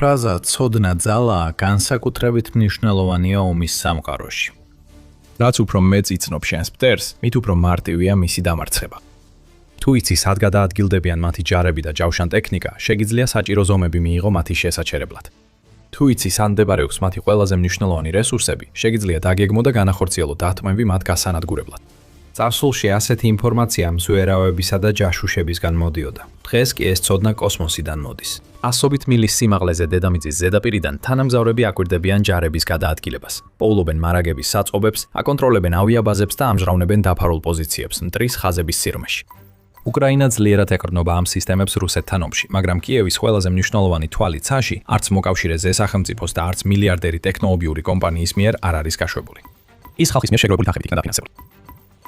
ფრაზა "ცოდნა ძალაა" განსაკუთრებით მნიშვნელოვანია ომის სამყაროში. რაც უფრო მეც იცნობ შენს მტერს, მით უფრო მარტივია მისი დამარცხება. თუ იცი სად გადაადგილდებიან მათი ჯარები და ჯავშან ტექნიკა, შეგიძლია საჭირო ზომები მიიღო მათი შესაჩერებლად. თუ იცი სად მდებარეობს მათი ყველაზე მნიშვნელოვანი რესურსები, შეგიძლია დაგეგმო და განახორციელო დათმები მათ გასანადგურებლად. წარსულში ასეთი ინფორმაცია მზვერავებისა და ჯაშუშებისგან მოდიოდა. დღეს კი ეს ცოდნა კოსმოსიდან მოდის. ასობით მილის სიმაღლეზე დედამიწის ზედაპირიდან თანამგზავრები აკვირდებიან ჯარების გადაადგილებას. პოულობენ მარაგების საწყობებს, აკონტროლებენ ავიაბაზებს და ამჟღავნებენ დაფარულ პოზიციებს მტრის ხაზების სიღრმეში. უკრაინა ძლიერად ეკრნობა ამ სისტემებს რუსეთთან ომში, მაგრამ კიევის ყველაზე მნიშვნელოვანი თვალი ცაში არც მოკავშირე ზესახელმწიფოს და არც მილიარდერი ტექნოლოგიური კომპანიის მიერ არ არის გაშვებული. ის ხალხის მიერ შეგროვებული თანხებით იქნა დაფინანსებული.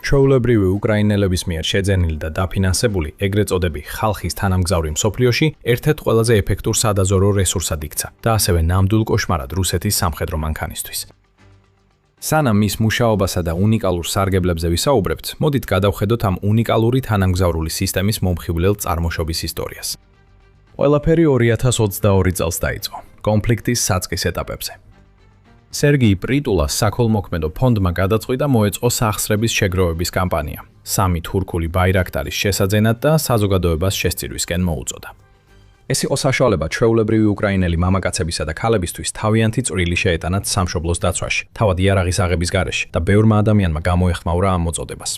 ჩვეულებრივი უკრაინელების მიერ შეძენილი და დაფინანსებული ეგრეთ წოდებული ხალხის თანამგზავრი მსოფლიოში ერთ-ერთ ყველაზე ეფექტურ სადაზვერვო რესურსად იქცა და ასევე ნამდვილ კოშმარად რუსეთის სამხედრო მანქანისთვის. სანამ მის მუშაობასა და უნიკალურ სარგებლებზე ვისაუბრებთ, მოდით გადავხედოთ ამ უნიკალური თანამგზავრული სისტემის მომხიბვლელ წარმოშობის ისტორიას. ყველაფერი 2022 წელს დაიწყო, კონფლიქტის საწყის ეტაპებზე. სერგეი პრიტულას საქველმოქმედო ფონდმა გადაწყვიტა მოეწყო სახსრების შეგროვების კამპანია. 3 თურქული ბაირაქტარის შესაძენად და საზოგადოებას შესწირვისკენ მოუწოდა. ეს იყო საშუალება ჩვეულებრივი უკრაინელი მამაკაცებისა და ქალებისთვის თავიანთი წვრილი შეეტანათ სამშობლოს დაცვაში, თავად იარაღის აღების გარეშე და ბევრმა ადამიანმა გამოეხმაურა ამ მოწოდებას.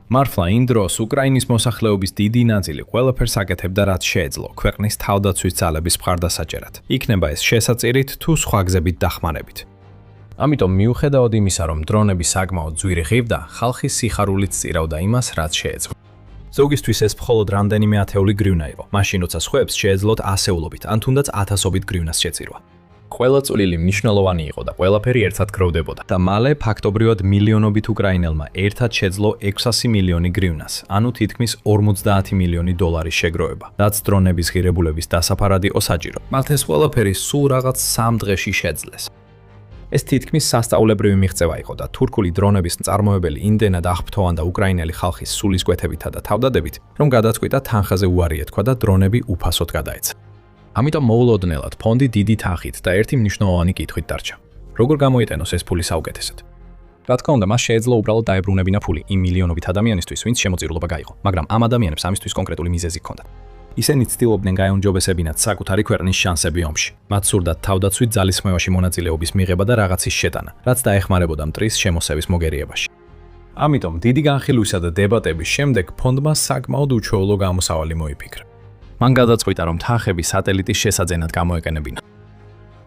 მარფლა იმ დროს უკრაინის მოსახლეობის დიდი ნაწილი ყველაფერს აკეთებდა, რაც შეეძლო ქვეყნის თავდაცვის ძალების მხარდასაჭერად. იქნება ეს შესაწირით თუ სხვა გზებით დახმარებით. ამიტომ მიუხედავად იმისა, რომ დრონები საკმაოდ ძვირი ღირდა, ხალხის სიხარულით სწირავდა იმას, რაც შეეძლო. ზოგისთვის ეს მხოლოდ რამდენიმე ათეული გრივნა იყო, მაშინ როცა სხვებს შეეძლოთ ასეულობით ან თუნდაც ათასობით გრივნას შეწირვა. ყველა წვლილი მნიშვნელოვანი იყო და ყველაფერი ერთად გროვდებოდა და მალე ფაქტობრივად მილიონობით უკრაინელმა ერთად შეძლო 600 მილიონი გრივნას, ანუ თითქმის 50 მილიონი დოლარის შეგროვება, რაც დრონების ღირებულების დასაფარად იყო საჭირო. მათ ეს ყველაფერი სულ რაღაც 3 დღეში შეძლეს. ეს თითქმის სასწაულებრივი მიღწევა იყო და თურქული დრონების მწარმოებელი იმდენად აღფრთოვანდა უკრაინელი ხალხის სულისკვეთებითა და თავდადებით, რომ გადაწყვიტა თანხაზე უარი ეთქვა და დრონები უფასოდ გადაეცა. ამიტომ მოულოდნელად ფონდი დიდი თანხით და ერთი მნიშვნელოვანი კითხვით დარჩა. როგორ გამოიტანოს ეს ფული საუკეთესად? რა თქმა უნდა, მას შეეძლო უბრალოდ დაებრუნებინა ფული იმ მილიონობით ადამიანისთვის, ვინც შემოწირულობა გაიღო, მაგრამ ამ ადამიანებს ამისთვის კონკრეტული მიზეზი ჰქონდათ. ისინი ცდილობდნენ გაეუნჯობესებინათ საკუთარი ქვეყნის შანსები ომში. მათ სურდათ თავდაცვით ძალისხმევაში მონაწილეობის მიღება და რაღაცის შეტანა, რაც დაეხმარებოდა მტრის შემოსევის მოგერიებაში. ამიტომ დიდი განხილვისა და დებატების შემდეგ ფონდმა საკმაოდ უჩვეულო გამოსავალი მოიფიქრა. მან გადაწყვიტა, რომ თანხები სატელიტის შესაძენად გამოეკენებინა.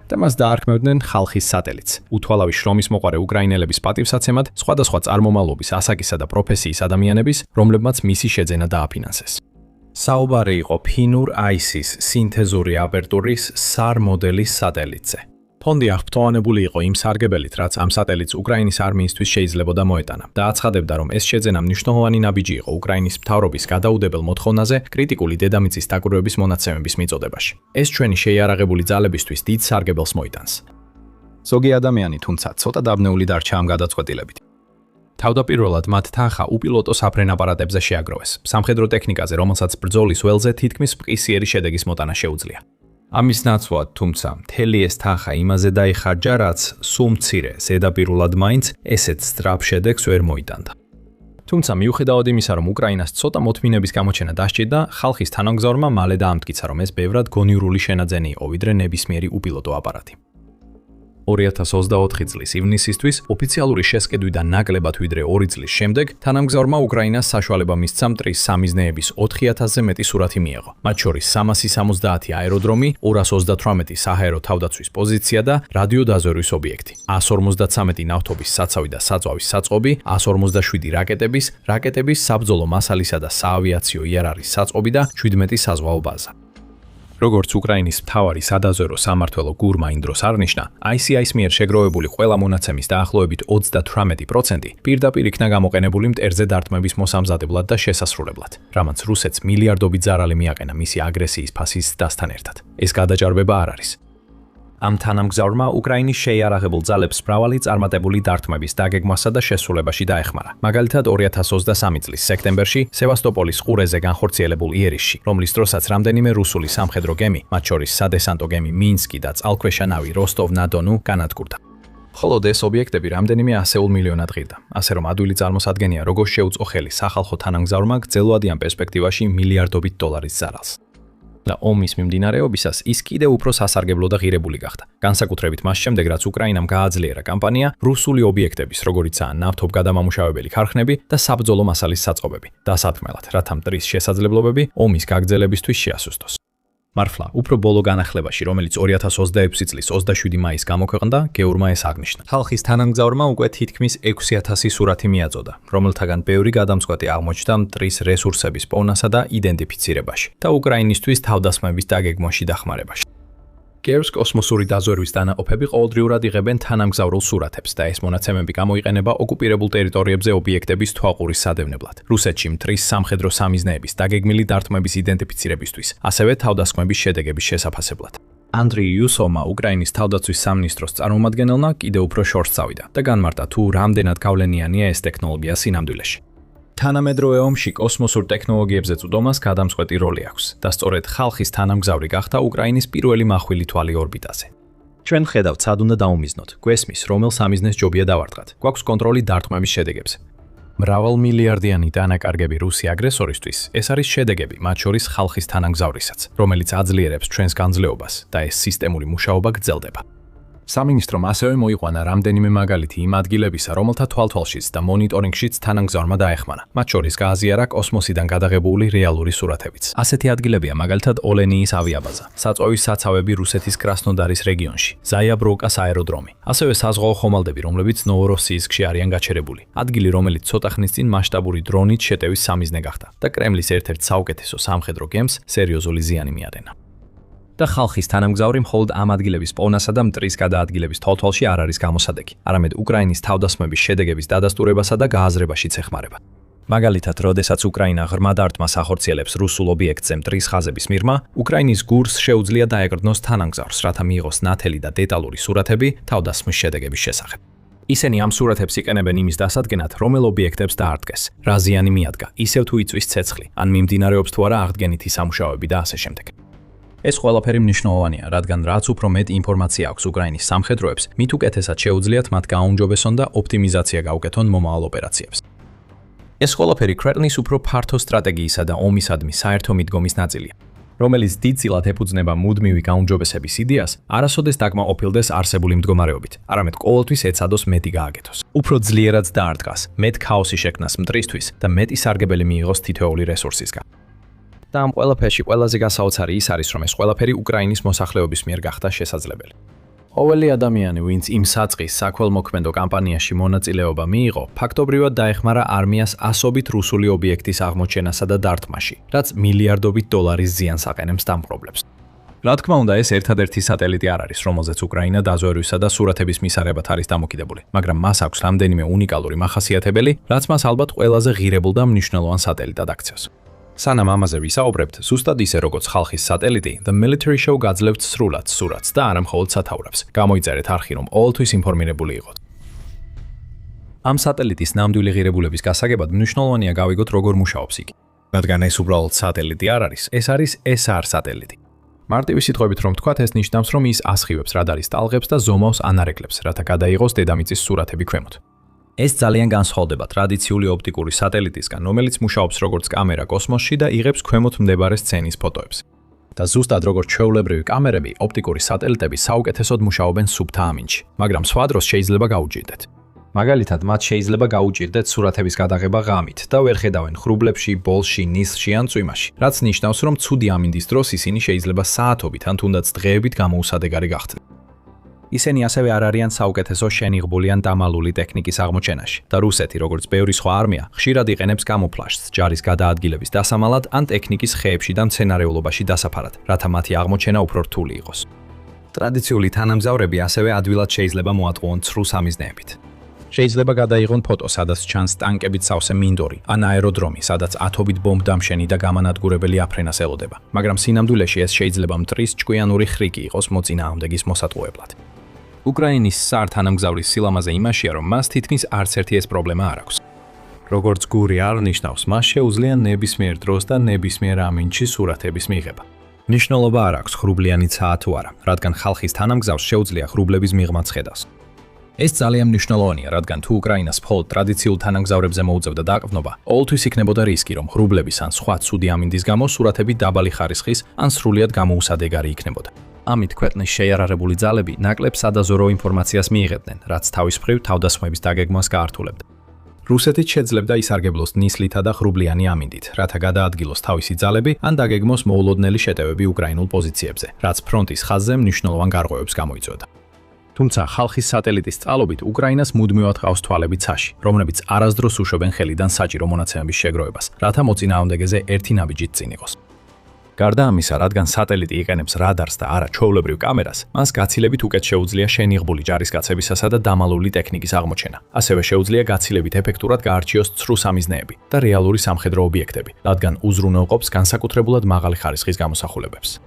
და მას დაარქმევდნენ ხალხის სატელიტს, უთვალავი შრომის მოყარე უკრაინელების პატივსაცემად, სხვადასხვა წარმომავლობის ასაკისა და პროფესიის ადამიანების, რომლებმაც მისი შეძენა დააფინანსეს. საუბარი იყო ფინურ ISIS სინთეზური აპერტურის SAR მოდელის სატელიტზე. ფონდი აღფრთოვანებული იყო იმ სარგებელით, რაც ამ სატელიტს უკრაინის არმიისთვის შეიძლებოდა მოეტანა და აცხადებდა, რომ ეს შეძენა მნიშვნელოვანი ნაბიჯი იყო უკრაინის მთავრობის გადაუდებელ მოთხოვნაზე კრიტიკული დედამიწის დაკვირვების მონაცემების მიწოდებაში. ეს ჩვენი შეიარაღებული ძალებისთვის დიდ სარგებელს მოიტანს. ზოგი ადამიანი თუმცა ცოტა დაბნეული დარჩა ამ გადაწყვეტილებით. თავდაპირველად მათ თანხა უპილოტო საფრენ აპარატებზე შეაგროვეს, სამხედრო ტექნიკაზე, რომელსაც ბრძოლის ველზე თითქმის მყისიერი შედეგის მოტანა შეუძლია. ამის ნაცვლად, თუმცა, მთელი ეს თანხა იმაზე დაიხარჯა, რაც სულ მცირე, ზედაპირულად მაინც ესეთ სწრაფ შედეგს ვერ მოიტანდა. თუმცა, მიუხედავად იმისა, რომ უკრაინას ცოტა მოთმინების გამოჩენა დასჭირდა, ხალხის თანამგზავრმა მალე დაამტკიცა, რომ ეს ბევრად გონივრული შენაძენი იყო, ვიდრე ნებისმიერი უპილოტო აპარატი. 2024 წლის ივნისისთვის ოფიციალური შესყიდვიდან ნაკლებად ვიდრე 2 წლის შემდეგ თანამგზავრმა უკრაინას საშუალება მისცა მტრის სამიზნეების 4000-ზე მეტი სურათი მიეღო. მათ შორის 370 აეროდრომი, 238 საჰაერო თავდაცვის პოზიცია და რადიოდაზვერვის ობიექტი, 153 ნავთობის საცავი და საწვავის საწყობი, 157 რაკეტების საბრძოლო მასალისა და საავიაციო იარაღის საწყობი და 17 საზღვაო ბაზა. როგორც უკრაინის მთავარი სადაზვერვო სამმართველო გურმა იმ დროს აღნიშნა, ICI-ს მიერ შეგროვებული ყველა მონაცემის დაახლოებით 38% პირდაპირ იქნა გამოყენებული მტერზე დარტყმების მოსამზადებლად და შესასრულებლად, რამაც რუსეთს მილიარდობით ზარალი მიაყენა მისი აგრესიის ფასის ზრდასთან ერთად. ეს გადაჭარბება არ არის. ამ თანამგზავრმა უკრაინის შეიარაღებულ ძალებს მრავალი წარმატებული დარტყმების დაგეგმვასა და შესრულებაში დაეხმარა. მაგალითად 2023 წლის სექტემბერში სევასტოპოლის ყურეზე განხორციელებულ იერიშში, რომლის დროსაც რამდენიმე რუსული სამხედრო გემი, მათ შორის სადესანტო გემი მინსკი და წყალქვეშა ნავი როსტოვ-ნადონუ განადგურდა. მხოლოდ ეს ობიექტები რამდენიმე ასეულ მილიონად ღირდა, ასე რომ ადვილი წარმოსადგენია, როგორ შეუწყო ხელი სახალხო თანამგზავრმა გრძელვადიან პერსპექტივაში მილიარდობით დოლარის ზარალს. და ომის მიმდინარეობისას ის კიდევ უფრო სასარგებლო და ღირებული გახდა. განსაკუთრებით მას შემდეგ, რაც უკრაინამ გააძლიერა კამპანია რუსული ობიექტების, როგორიცაა ნავთობგადამამუშავებელი ქარხნები და საბრძოლო მასალის საწყობები, დასათქმელად, რათა მტრის შესაძლებლობები ომის გაგრძელებისთვის შეასუსტოს. მარფლა, უფრო ბოლო განახლებაში, რომელიც 2026 წლის 27 მაისს გამოქვეყნდა, გეურმა ეს აღნიშნა. ხალხის თანამგზავრმა უკვე თითქმის 6000 სურათი მიაწოდა, რომელთაგან ბევრი გადამწყვეტი აღმოჩნდა მტრის რესურსების პოვნასა და იდენტიფიცირებაში და უკრაინისთვის თავდასხმების დაგეგმვაში დახმარებაში. გერს კოსმოსური დაზვერვის დანაყოფები ყოველდღიურად იღებენ თანამგზავრულ სურათებს და ეს მონაცემები გამოიყენება ოკუპირებულ ტერიტორიებზე ობიექტების თვალყურის სადევნებლად. რუსეთში მტრის სამხედრო სამიზნეების დაგეგმილი დარტყმების იდენტიფიცირებისთვის, ასევე თავდასხმების შედეგების შესაფასებლად. ანდრეი იუსოვმა უკრაინის თავდაცვის სამინისტროს წარმომადგენელმა კიდევ უფრო შორს წავიდა და განმარტა თუ რამდენად გავლენიანია ეს ტექნოლოგია სინამდვილეში. თანამედროვე ომში კოსმოსურ ტექნოლოგიებზე წვდომას გადამწყვეტი როლი აქვს და სწორედ ხალხის თანამგზავრი გახდა უკრაინის პირველი მახვილი თვალი ორბიტაზე. ჩვენ ხედავთ, სად უნდა დაუმიზნოთ, გვესმის, რომელ სამიზნეს ჯობია დავარტყათ. გვაქვს კონტროლი დარტყმების შედეგებზე. მრავალმილიარდიანი დანაკარგები რუსი აგრესორისთვის, ეს არის შედეგები, მათ შორის ხალხის თანამგზავრისაც, რომელიც აძლიერებს ჩვენს განძლეობას და ეს სისტემური მუშაობა გრძელდება. სამინისტრომ ასევე მოიყვანა რამდენიმე მაგალითი იმ ადგილებისა, რომელთა თვალთვალშიც და მონიტორინგშიც თანამგზავრმა დაეხმარა. მათ შორის გააზიარა კოსმოსიდან გადაღებული რეალური სურათებიც. ასეთი ადგილებია მაგალითად ოლენიის ავიაბაზა, საწვავის საცავები რუსეთის კრასნოდარის რეგიონში, ზაიაბროკას აეროდრომი, ასევე საზღვაო ხომალდები, რომლებიც ნოვოროსიისკში არიან გაჩერებული. ადგილი, რომელიც ცოტა ხნის წინ მასშტაბური დრონით შეტევის სამიზნე გახდა და კრემლის ერთ-ერთ საუკეთესო სამხედრო გემს სერიოზული ზიანი მიადენა. და ხალხის თანამგზავრი მხოლოდ ამ ადგილების პოვნასა და მტრის გადაადგილების თვალთვალში არ არის გამოსადეგი, არამედ უკრაინის თავდასხმების შედეგების დადასტურებასა და გააზრებაშიც ეხმარება. მაგალითად, როდესაც უკრაინა ღრმა დარტყმას ახორციელებს რუსულ ობიექტზე მტრის ხაზების მიღმა, უკრაინის გურს შეუძლია დაეკრდნოს თანამგზავრს, რათა მიიღოს ნათელი და დეტალური სურათები თავდასხმის შედეგების შესახებ. ისინი ამ სურათებს იყენებენ იმის დასადგენად, რომელ ობიექტებს დაარტყეს, რა ზიანი მიადგა, ისევ თუ იწვის ცეცხლი, ან მიმდინარეობს თუ არა აღდგენითი სამუშაოები და ასე შემდეგ. ეს ყველაფერი მნიშვნელოვანია, რადგან რაც უფრო მეტი ინფორმაცია აქვს უკრაინის სამხედროებს, მით უკეთესად შეუძლიათ მათ გააუმჯობესონ და ოპტიმიზაცია გაუკეთონ მომავალ ოპერაციებს. ეს ყველაფერი ქვეყნის უფრო ფართო სტრატეგიისა და ომისადმი საერთო მიდგომის ნაწილია, რომელიც დიდწილად ეფუძნება მუდმივი გაუმჯობესების იდეას, არასოდეს დაკმაყოფილდეს არსებული მდგომარეობით, არამედ ყოველთვის ეცადოს მეტი გააკეთოს. უფრო ძლიერად დაარტყას, მეტ ქაოსი შექმნას მტრისთვის და მეტი სარგებელი მიიღოს თითოეული რესურსისგან. და ამ ყველაფერში ყველაზე გასაოცარი ის არის, რომ ეს ყველაფერი უკრაინის მოსახლეობის მიერ გახდა შესაძლებელი. ყოველი ადამიანი, ვინც იმ საწყის საქველმოქმედო კამპანიაში მონაწილეობა მიიღო, ფაქტობრივად დაეხმარა არმიას ასობით რუსული ობიექტის აღმოჩენასა და დარტყმაში, რაც მილიარდობით დოლარის ზიანს აყენებს დამპყრობლებს. რა თქმა უნდა, ეს ერთადერთი სატელიტი არ არის, რომელზეც უკრაინა დაზვერვისა და სურათების მისაღებად არის დამოკიდებული, მაგრამ მას აქვს რამდენიმე უნიკალური მახასიათებელი, რაც მას ალბათ ყველაზე ღირებულ და მნიშვნელოვან სატელიტად აქცევს. სანამ ამაზე ვისაუბრებთ, ზუსტად ისე როგორც ხალხის სატელიტი, The Military Show გაძლევთ სრულად სურათს და არა მხოლოდ სათაურებს. გამოიწერეთ არხი, რომ ყოველთვის ინფორმირებული იყოთ. ამ სატელიტის ნამდვილი ღირებულების გასაგებად მნიშვნელოვანია გავიგოთ, როგორ მუშაობს იგი. რადგან ეს უბრალოდ სატელიტი არ არის, ეს არის SR სატელიტი. მარტივი სიტყვებით რომ ვთქვათ, ეს ნიშნავს, რომ ის ასხივებს რადარის ტალღებს და ზომავს ანარეკლებს, რათა გადაიღოს დედამიწის სურათები ქვემოთ. ეს ძალიან განსხვავდება ტრადიციული ოპტიკური სატელიტისგან, რომელიც მუშაობს როგორც კამერა კოსმოსში და იღებს ქვემოთ მდებარე სცენის ფოტოებს. და ზუსტად როგორც ჩვეულებრივი კამერები, ოპტიკური სატელიტები საუკეთესოდ მუშაობენ სუფთა ამინდში, მაგრამ სხვა დროს შეიძლება გაუჭირდეთ. მაგალითად, მათ შეიძლება გაუჭირდეთ სურათების გადაღება ღამით და ვერ ხედავენ ხრუბლებში, ბოლში, ნისლში ან წვიმაში, რაც ნიშნავს, რომ ცუდი ამინდის დროს ისინი შეიძლება საათობით ან თუნდაც დღეებით გამოუსადეგარი გახდნენ. ისინი ასევე არ არიან საუკეთესო შენიღბული ან დამალული ტექნიკის აღმოჩენაში და რუსეთი, როგორც ბევრი სხვა არმია, ხშირად იყენებს კამუფლაჟს ჯარის გადაადგილების დასამალად ან ტექნიკის ხეებში და მცენარეულობაში დასაფარად, რათა მათი აღმოჩენა უფრო რთული იყოს. ტრადიციული თანამგზავრები ასევე ადვილად შეიძლება მოატყუონ ცრუ სამიზნეებით. შეიძლება გადაიღონ ფოტო, სადაც ჩანს ტანკებით სავსე მინდორი, ან აეროდრომი, სადაც ათობით ბომბდამშენი და გამანადგურებელი აფრენას ელოდება. მაგრამ სინამდვილეში ეს შეიძლება მტრის ჭკვიანური ხრიკი იყოს მოწინააღმდეგის მოსატყუებლად. უკრაინის სართანამგზავრის სილამაზე იმაშია, რომ მას თითქმის არც ერთი ეს პრობლემა არ აქვს. როგორც გური არ ნიშნავს, მას შეუძლია ნებისმიერ დროს და ნებისმიერ ამინჩი სურათების მიღება. ნიშნულობა არ აქვს ხრუბლიანი ცა თუ არა, რადგან ხალხის თანამგზავრს შეუძლია ხრუბლების მიღმა ხედავს. ეს ძალიან მნიშვნელოვანია, რადგან თუ უკრაინას მხოლოდ ტრადიციულ თანამგზავრებზე მოუწევდა დაყრდნობა, ყოველთვის იქნებოდა რისკი, რომ ხრუბლების ან სხვა ცუდი ამინდის გამო სურათები დაბალი ხარისხის ან სრულიად გამოუსადეგარი იქნებოდა. ამით ქვეყნის შეიარარებული ძალები ნაკლებ სადაზორო ინფორმაციას მიიღებდნენ, რაც თავის მხრივ თავდასხმების დაგეგმვას გაართულებდა. რუსეთიც შეძლებდა ისარგებლოს ნისლითა და ხრუბლიანი ამინდით, რათა გადაადგილოს თავისი ძალები ან დაგეგმოს მოულოდნელი შეტევები უკრაინულ პოზიციებზე, რაც ფრონტის ხაზზე მნიშვნელოვან გარღვევებს გამოიწვევდა. თუმცა ხალხის სატელიტის წყალობით უკრაინას მუდმივად ყავს თვალები ცაში, რომლებიც არასდროს უშვებენ ხელიდან საჭირო მონაცემების შეგროვებას, რათა მოწინააღმდეგეზე ერთი ნაბიჯით წინ იყოს. გარდა ამისა, რადგან სატელიტი იყენებს რადარს და არა ჩვეულებრივ კამერას, მას გაცილებით უკეთ შეუძლია შენიღბული ჯარისკაცებისასა და დამალული ტექნიკის აღმოჩენა. ასევე შეუძლია გაცილებით ეფექტურად გაარჩიოს ცრუ სამიზნეები და რეალური სამხედრო ობიექტები, რადგან უზრუნველყოფს განსაკუთრებულად მაღალი ხარისხის გამოსახულებებს.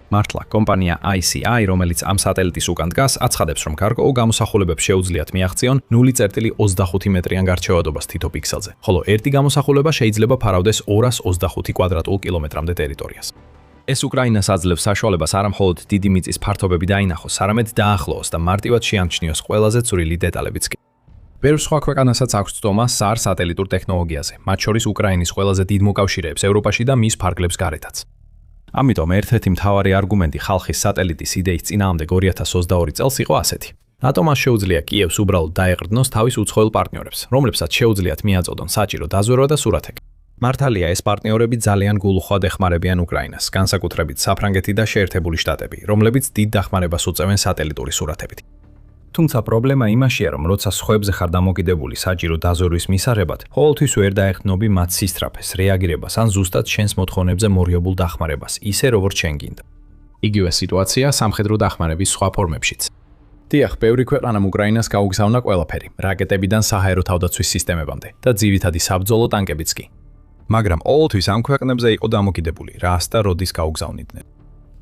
მართლა, კომპანია ICI, რომელიც ამ სატელიტის უკან დგას, აცხადებს, რომ გარკვეულ გამოსახულებებს შეუძლიათ მიაღწიონ 0.25 მეტრიან გარჩევადობას თითო პიქსელზე, ხოლო ერთი გამოსახულება შეიძლება ფარავდეს 225 კვადრატულ კილომეტრამდე ტერიტორიას. ეს უკრაინას აძლევს საშუალებას არა მხოლოდ დიდი მიწის ფართობები დაინახოს, არამედ დაახლოოს და მარტივად შეამჩნიოს ყველაზე წვრილი დეტალებიც კი. ბევრ სხვა ქვეყანასაც აქვს წტომა SAR სატელიტურ ტექნოლოგიაზე, მათ შორის უკრაინის ყველაზე დიდ მოკავშირეებს ევროპაში და მის ფარგლებს გარეთაც. ამიტომ ერთ-ერთი მთავარი არგუმენტი ხალხის სატელიტის იდეის წინააღმდეგ 2022 წელს იყო ასეთი. რატომ მას შეუძლია კიევს უბრალოდ დაეყრდნოს თავის უცხოელ პარტნიორებს, რომლებსაც შეუძლიათ მიაწოდონ საჭირო დაზვერვა და სურათები. მართალია, ეს პარტნიორები ძალიან გულუხვად ეხმარებიან უკრაინას, განსაკუთრებით საფრანგეთი და შეერთებული შტატები, რომლებიც დიდ დახმარებას უწევენ სატელიტური სურათებით. თუმცა პრობლემა იმაშია, რომ როცა სხვებზე ხარ დამოკიდებული საჭირო დაზვერვის მისაღებად, ყოველთვის ვერ დაეხტნობი მათ სისწრაფეს, რეაგირებას ან ზუსტად შენს მოთხოვნებზე მორიებულ დახმარებას, ისე როგორც შენ გინდა. იგივე სიტუაცია სამხედრო დახმარების სხვა ფორმებშიც. დიახ, ბევრი ქვეყანამ უკრაინას გაუგზავნა ყველაფერი, რაკეტებიდან საჰაერო თავდაცვის სისტემებამდე და ძირითადი საბრძოლო ტანკებიც კი. მაგრამ ყოველთვის ამ ქვეყნებზე იყო დამოკიდებული, რას და როდის გაუგზავნიდნენ.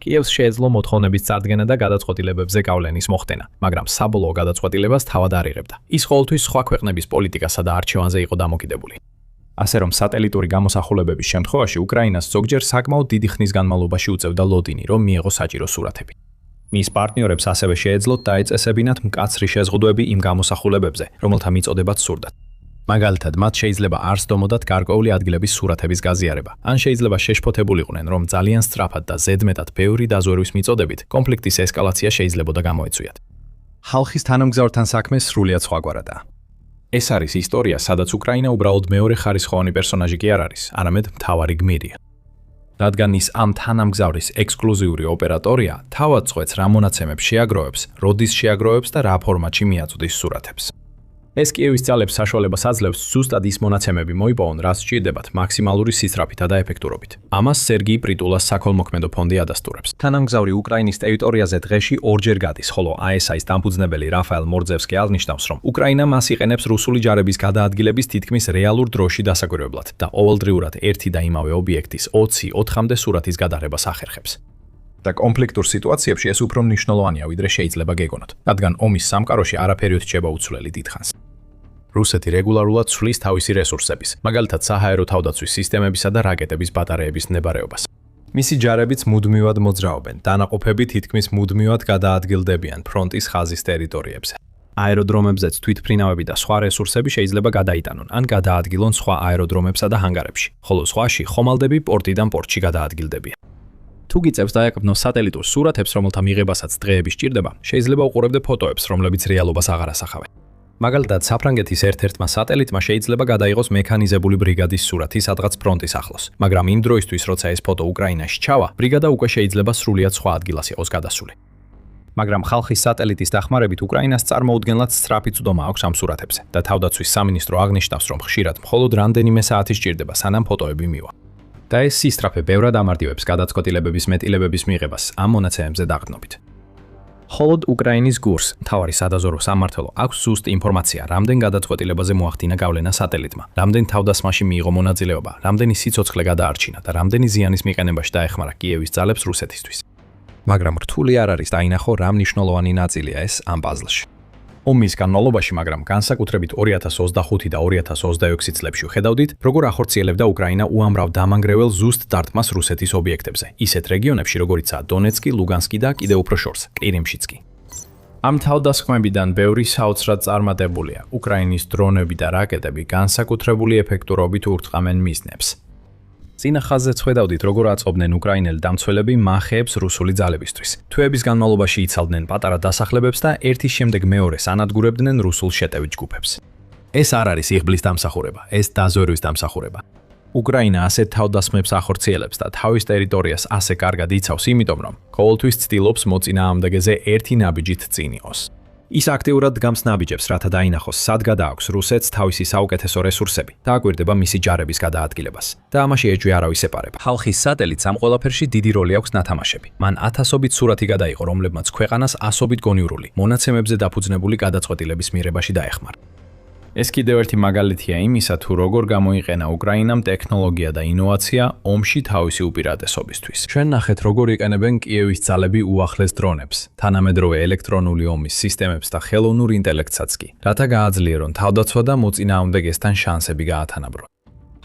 კიევს შეეძლო მოთხოვნების წარდგენა და გადაწყვეტილებებზე გავლენის მოხდენა, მაგრამ საბოლოო გადაწყვეტილებას თავად არ იღებდა. ის ყოველთვის სხვა ქვეყნების პოლიტიკასა და არჩევანზე იყო დამოკიდებული. ასე რომ სატელიტური გამოსახულებების შემთხვევაში უკრაინას ზოგჯერ საკმაოდ დიდი ხნის განმავლობაში უწევდა ლოდინი, რომ მიეღო საჭირო სურათები. მის პარტნიორებს ასევე შეეძლოთ დაეწესებინათ მკაცრი შეზღუდვები იმ გამოსახულებებზე, რომელთა მიწოდებაც სურდათ. მაგალითად, მათ შეიძლება არ სდომოდათ გარკვეული ადგილების სურათების გაზიარება, ან შეიძლება შეშფოთებულიყვნენ, რომ ძალიან სწრაფად და ზედმეტად ბევრი დაზვერვის მიწოდებით კონფლიქტის ესკალაცია შეიძლებოდა გამოეწვიათ. ხალხის თანამგზავრთან საქმე სრულიად სხვაგვარადაა. ეს არის ისტორია, სადაც უკრაინა უბრალოდ მეორე ხარისხოვანი პერსონაჟი კი არ არის, არამედ მთავარი გმირია. რადგან ის ამ თანამგზავრის ექსკლუზიური ოპერატორია, თავად წყვეტს რა მონაცემებს შეაგროვებს, როდის შეაგროვებს და რა ფორმატში მიაწვდის სურათებს. ეს კიევის ძალებს საშუალებას აძლევს ზუსტად ის მონაცემები მოიპოვონ, რაც სჭირდებათ მაქსიმალური სისწრაფითა და ეფექტურობით. ამას სერგი პრიტულას საქველმოქმედო ფონდი ადასტურებს. თანამგზავრი უკრაინის ტერიტორიაზე დღეში ორჯერ გადის, ხოლო ISI-ის დამფუძნებელი რაფაელ მორძევსკი აღნიშნავს, რომ უკრაინა მას იყენებს რუსული ჯარების გადაადგილების თითქმის რეალურ დროში დასაკვირვებლად და ყოველდღიურად ერთი და იმავე ობიექტის 20-4-მდე სურათის გადაღებას ახერხებს. და კონფლიქტურ სიტუაციებში ეს უფრო მნიშვნელოვანია, ვიდრე შეიძლება გეგონოთ, რადგან ომის სამყაროში არაფერი რჩება უცვლელი დიდხანს. რუსეთი რეგულარულად ცვლის თავისი რესურსების, მაგალითად საჰაერო თავდაცვის სისტემებისა და რაკეტების ბატარეების ნებარეობას. მისი ჯარებიც მუდმივად მოძრაობენ, დანაყოფები თითქმის მუდმივად გადაადგილდებიან ფრონტის ხაზის ტერიტორიებზე. აეროდრომებზეც თვითმფრინავები და სხვა რესურსები შეიძლება გადაიტანონ ან გადაადგილონ სხვა აეროდრომებსა და ჰანგარებში, ხოლო სხვაში ხომალდები პორტიდან პორტში გადაადგილდებიან. თუ გიწევს დაეყრდნოს სატელიტურ სურათებს, რომელთა მიღებასაც დღეები სჭირდება, შეიძლება უყურებდე ფოტოებს, რომლებიც რეალობას აღარ ასახავენ. მაგალითად, საფრანგეთის ერთ-ერთმა სატელიტმა შეიძლება გადაიღოს მექანიზებული ბრიგადის სურათი სადღაც ფრონტის ახლოს, მაგრამ იმ დროისთვის, როცა ეს ფოტო უკრაინაში ჩავა, ბრიგადა უკვე შეიძლება სრულიად სხვა ადგილას იყოს გადასული. მაგრამ ხალხის სატელიტის დახმარებით უკრაინას წარმოუდგენლად სწრაფი წვდომა აქვს ამ სურათებზე და თავდაცვის სამინისტრო აღნიშნავს, რომ ხშირად მხოლოდ რამდენიმე საათი სჭირდება, სანამ ფოტოები მივა. და ეს სისწრაფე ბევრად ამარტივებს გადაწყვეტილებების მეტილებების მიღებას ამ მონაცემებზე დაყრდნობით. холод უკრაინის გურს, მთავარი სადაზვერვო სამმართველო აქვს ზუსტ ინფორმაცია, რამდენ გადაწყვეტილებაზე მოახდინა გავლენა სატელიტმა, რამდენ თავდასხმაში მიიღო მონაწილეობა, რამდენი სიცოცხლე გადაარჩინა და რამდენი ზიანის მიყენებაში დაეხმარა კიევის ძალებს რუსეთისთვის. მაგრამ რთული არ არის დაინახო, რა მნიშვნელოვანი ნაწილია ეს ამ პაზლში. ომის განმავლობაში, მაგრამ განსაკუთრებით 2025 და 2026 წლებში ხედავდით, როგორ ახორციელებდა უკრაინა უამრავ დამანგრევალ ზუსტ დარტყმას რუსეთის ობიექტებზე, ისეთ რეგიონებში, როგორიცაა დონეცკი, ლუგანსკი და კიდევ უფრო შორს, ყირიმშიც კი. ამ თავდასხმებიდან ბევრი საოცრად წარმატებულია. უკრაინის დრონები და რაკეტები განსაკუთრებული ეფექტურობით ურტყამენ მიზნებს. წინა ხაზზეც ხედავდით, როგორ აწყობდნენ უკრაინელი დამცველები მახეებს რუსული ძალებისთვის. თვეების განმავლობაში იცავდნენ პატარა დასახლებებს და ერთის შემდეგ მეორეს ანადგურებდნენ რუსულ შეტევით ჯგუფებს. ეს არ არის იღბლის დამსახურება, ეს დაზვერვის დამსახურება. უკრაინა ასეთ თავდასხმებს ახორციელებს და თავის ტერიტორიას ასე კარგად იცავს, იმიტომ რომ ყოველთვის ცდილობს მოწინააღმდეგეზე ერთი ნაბიჯით წინ იყოს. ის აქტიურად დგამს ნაბიჯებს, რათა დაინახოს, სად გადააქვს რუსეთს თავისი საუკეთესო რესურსები და აკვირდება მისი ჯარების გადაადგილებას. და ამაში ეჭვი არავის ეპარება. ხალხის სატელიტს ამ ყველაფერში დიდი როლი აქვს ნათამაშები. მან ათასობით სურათი გადაიღო, რომლებმაც ქვეყანას ასობით გონივრული, მონაცემებზე დაფუძნებული გადაწყვეტილების მიღებაში დაეხმარა. ეს კიდევ ერთი მაგალითია იმისა, თუ როგორ გამოიყენა უკრაინამ ტექნოლოგია და ინოვაცია ომში თავისი უპირატესობისთვის. ჩვენ ნახეთ, როგორ იყენებენ კიევის ძალები უახლეს დრონებს, თანამედროვე ელექტრონული ომის სისტემებს და ხელოვნურ ინტელექტსაც კი, რათა გააძლიერონ თავდაცვა და მოწინააღმდეგესთან შანსები გაათანაბრონ.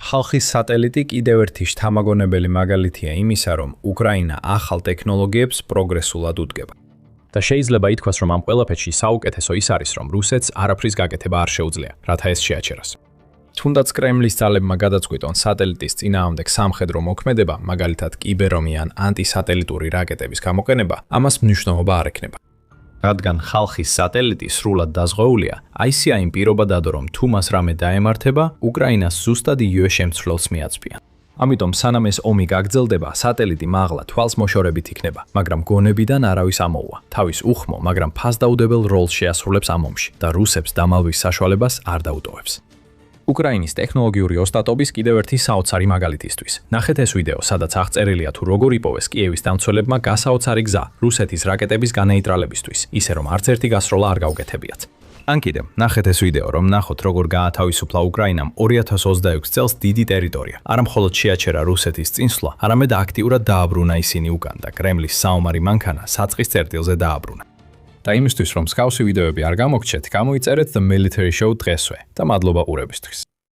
ხალხის სატელიტი კიდევ ერთი შთამაგონებელი მაგალითია იმისა, რომ უკრაინა ახალ ტექნოლოგიებს პროგრესულად უდგება. და შეიძლება ითქვას, რომ ამ ყველაფერში საუკეთესო ის არის, რომ რუსეთს არაფრის გაკეთება არ შეუძლია, რათა ეს შეაჩეროს. თუნდაც კრემლის ძალებმა გადაწყვიტონ სატელიტის წინააღმდეგ სამხედრო მოქმედება, მაგალითად კიბერომი ან ანტისატელიტური რაკეტების გამოყენება, ამას მნიშვნელობა არ ექნება. რადგან ხალხის სატელიტი სრულად დაზღვეულია, ICI-მ პირობა დადო, რომ თუ მას რამე დაემართება, უკრაინას ზუსტად იგივე შემცვლელს მიაწვიან. ამიტომ სანამ ეს ომი გაგრძელდება, სატელიტი მაღლა თვალს მოშორებით იქნება, მაგრამ გონებიდან არავის ამოუვა. თავის უხმო, მაგრამ ფასდაუდებელ როლს შეასრულებს ამ ომში და რუსებს დამალვის საშუალებას არ დაუტოვებს. უკრაინის ტექნოლოგიური ოსტატობის კიდევ ერთი საოცარი მაგალითისთვის. ნახეთ ეს ვიდეო, სადაც აღწერილია თუ როგორ იპოვეს კიევის დამცველებმა გასაოცარი გზა რუსეთის რაკეტების განეიტრალებისთვის, ისე რომ არც ერთი გასროლა არ გაუკეთებიათ. ან კიდევ, ნახეთ ეს ვიდეო, რომ ნახოთ როგორ გაათავისუფლა უკრაინამ 2026 წელს დიდი ტერიტორია. არა მხოლოდ შეაჩერა რუსეთის წინსვლა, არამედ აქტიურად დააბრუნა ისინი უკან და კრემლის საომარი მანქანა საწყის წერტილზე დააბრუნა. და იმისთვის, რომ მსგავსი ვიდეოები არ გამოგჩეთ, გამოიწერეთ The Military Show დღესვე და მადლობა ყურებისთვის.